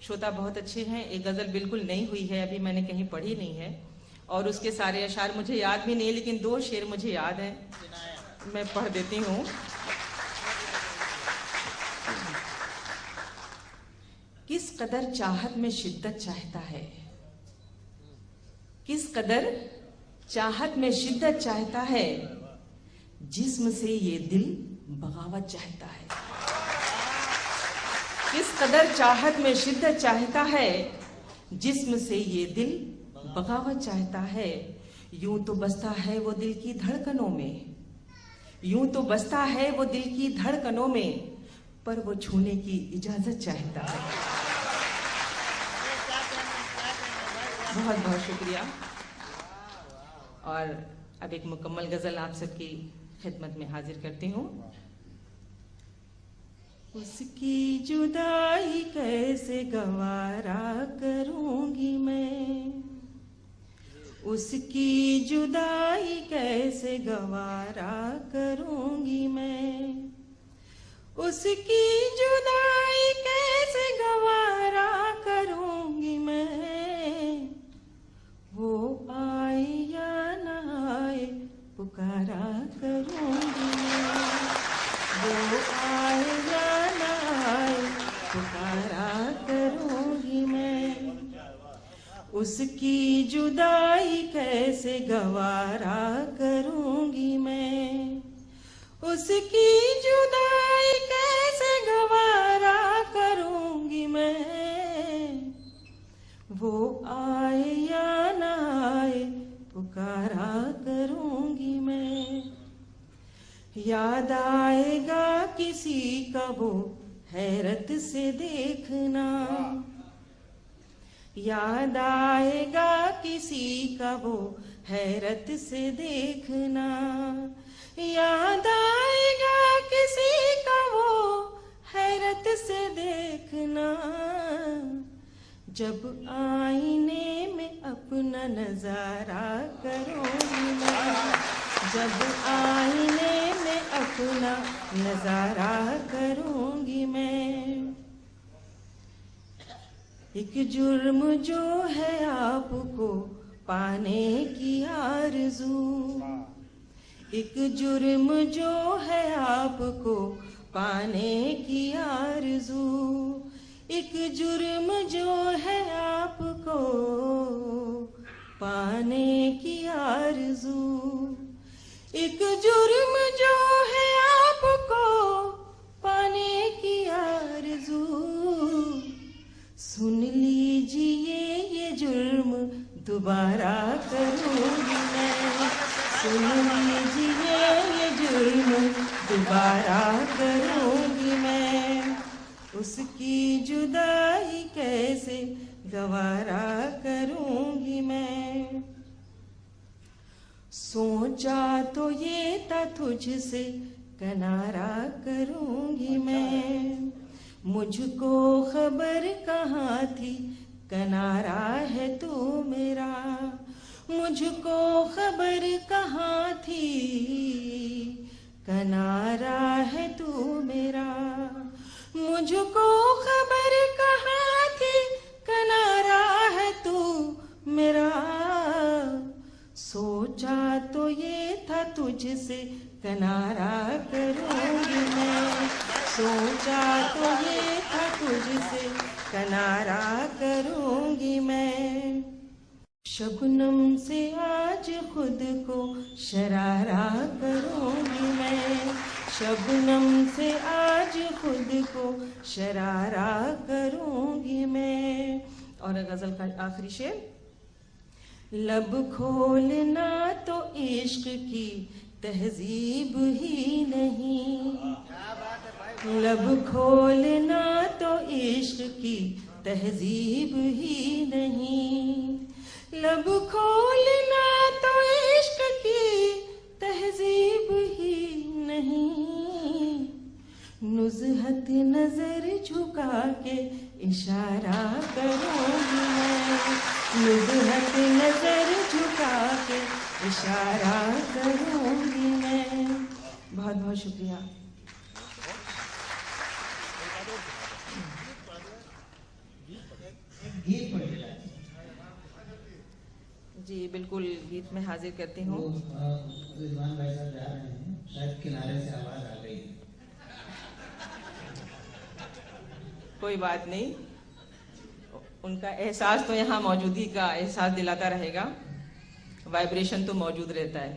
श्रोता बहुत अच्छे हैं। एक गजल बिल्कुल नई हुई है, अभी मैंने कहीं पढ़ी नहीं है और उसके सारे अशार मुझे याद भी नहीं, लेकिन 2 शेर मुझे याद हैं, मैं पढ़ देती हूँ। किस कदर चाहत में शिद्दत चाहता है, किस कदर चाहत में शिद्दत चाहता है, जिस्म से ये दिल बगावत चाहता है। किस कदर चाहत में शिद्दत चाहता है, जिस्म से ये दिल बगावत चाहता है। यूं तो बसता है वो दिल की धड़कनों में, यूं तो बसता है वो दिल की धड़कनों में, पर वो छूने की इजाजत चाहता है। बहुत बहुत शुक्रिया। और अब एक मुकम्मल गजल आप सबकी खिदमत में हाजिर करती हूँ। उसकी जुदाई कैसे गवारा करूंगी मैं, उसकी जुदाई कैसे गवारा करूंगी मैं, उसकी जुदाई कैसे गवारा करूंगी मैं। वो आए या न आए पुकारा करूंगी मैं, वो आए या न आए पुकारा करूंगी मैं। उसकी जुदाई कैसे गवारा करूंगी मैं, उसकी जुदाई कैसे गवारा करूंगी मैं। वो आए या न आए पुकारा करूंगी मैं। याद आएगा किसी का वो हैरत से देखना, याद आएगा किसी का वो हैरत से देखना, याद आएगा किसी का वो हैरत से देखना। जब आईने में अपना नजारा करूंगी मैं, जब आईने में अपना नजारा करूंगी मैं। एक जुर्म जो है आपको पाने की आरज़ू, एक जुर्म जो है आपको पाने की आरज़ू, एक जुर्म जो है आपको पाने की आरज़ू, एक जुर्म जो है आपको पाने की आरज़ू। सुन लीजिए ये जुर्म दोबारा करूंगी मैं, सुन लीजिए ये जुर्म दोबारा करूंगी मैं। उसकी जुदाई कैसे गवारा करूंगी मैं। सोचा तो ये था तुझसे किनारा करूंगी मैं, मुझको खबर कहाँ थी किनारा है तू मेरा, मुझको खबर कहाँ थी किनारा है तू मेरा, मुझको खबर कहाँ थी किनारा है तू मेरा। सोचा तो ये था तुझसे किनारा करूंगी मैं, सोचा तो ये था तुझसे किनारा करूंगी मैं। शबनम से आज खुद को शरारा करूंगी मैं, शबनम से आज खुद को शरारा करूंगी मैं। और गजल का आखिरी शेर। लब खोलना तो इश्क की तहजीब ही नहीं, लब खोलना तो इश्क की तहजीब ही नहीं, लब खोलना तो इश्क की तहजीब ही नहीं। नुज़हत नजर झुका के इशारा करूंगी मैं, नुज़हत नजर झुका के इशारा करूंगी मैं। बहुत बहुत शुक्रिया। गीत पढ़ के जाती हैं। जी बिल्कुल, गीत में हाजिर करती हूँ। विद्वान भाई साहब जा रहे हैं, शायद किनारे से आवाज आ गई है। कोई बात नहीं, उनका एहसास तो यहाँ मौजूदगी का एहसास दिलाता रहेगा, वाइब्रेशन तो मौजूद रहता है।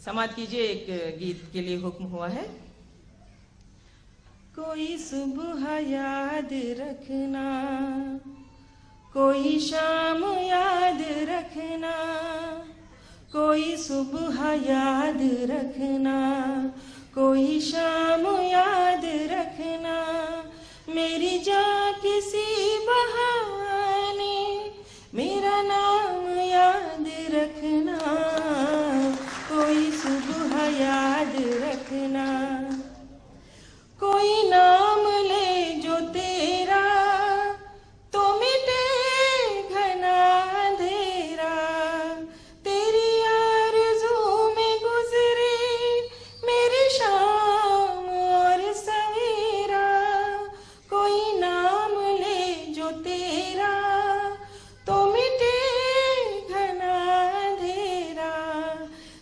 समाप्त कीजिए, एक गीत के लिए हुक्म हुआ है। कोई सुबह याद रखना, कोई शाम याद रखना, कोई सुबह याद रखना, कोई शाम याद रखना, मेरी जान किसी बहाने मेरा नाम याद रखना, कोई सुबह याद रखना। कोई नाम ले जो तेरा तो मिटे घना अंधेरा, तेरी आरज़ू में गुजरे मेरी शाम और सवेरा, कोई नाम ले जो तेरा तो मिटे घना अंधेरा,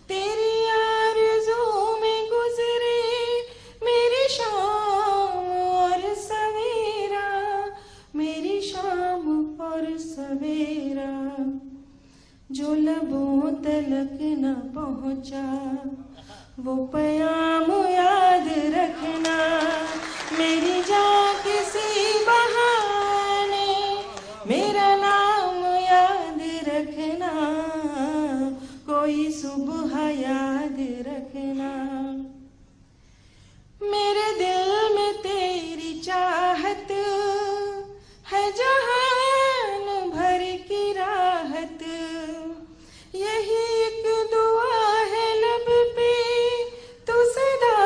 तेरी आरज़ू में गुजरे मेरी शाम और सवेरा, मेरी शाम और सवेरा। जो लबों तलक न पहुंचा वो प्याम याद रखना, मेरी जान किसी बहाने मेरा नाम याद रखना, कोई सुबह याद रखना। मेरे दिल में तेरी चाहत है जहान भर की राहत, यही एक दुआ है लब पे तू सदा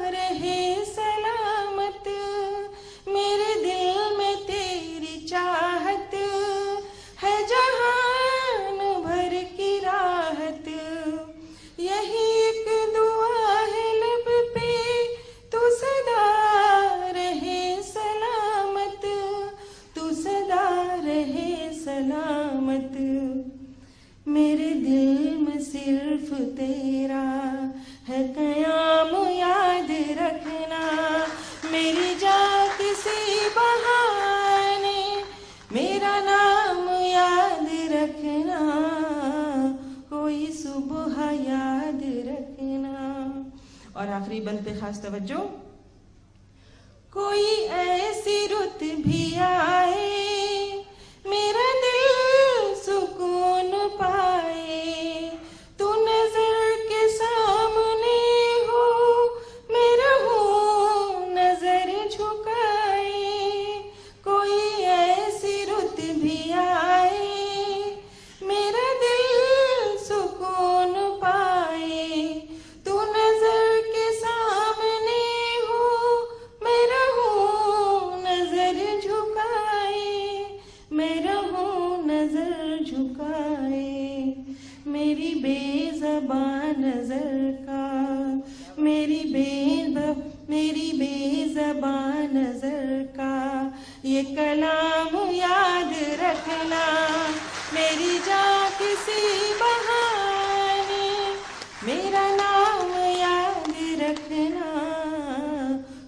रहे सलामत। मेरे दिल में तेरी चाहत है जहान भर की राहत, यही एक दुआ है लब पे तू सदा रहे सलामत, तू सदा रहे सलामत। मेरे दिल में सिर्फ तेरा है कयाम याद रखना, मेरी जान किसी बहाने मेरा नाम याद रखना, कोई सुबह याद रखना। और आखिरी बंद पे खास तवज्जो। कोई ऐसी रुत भी आए मेरा दिल सुकून पाए, तू नजर के सामने हो मैं रहूं नजर झुकाए, कोई ऐसी रुत भी आए मेरा दिल सुकून पाए, तू नजर के सामने हो मैं रहूं नजर झुकाए, मैं रहूं नजर झुकाए। मेरी बेज़बान नजर का, मेरी बेज़बान नजर का ये कलाम याद रखना, मेरी जान किसी बहाने मेरा नाम याद रखना,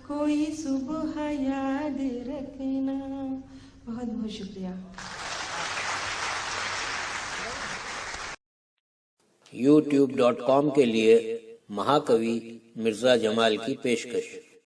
कोई सुबह याद रखना। बहुत बहुत शुक्रिया। youtube.com के लिए महाकवि मिर्जा जमाल की पेशकश।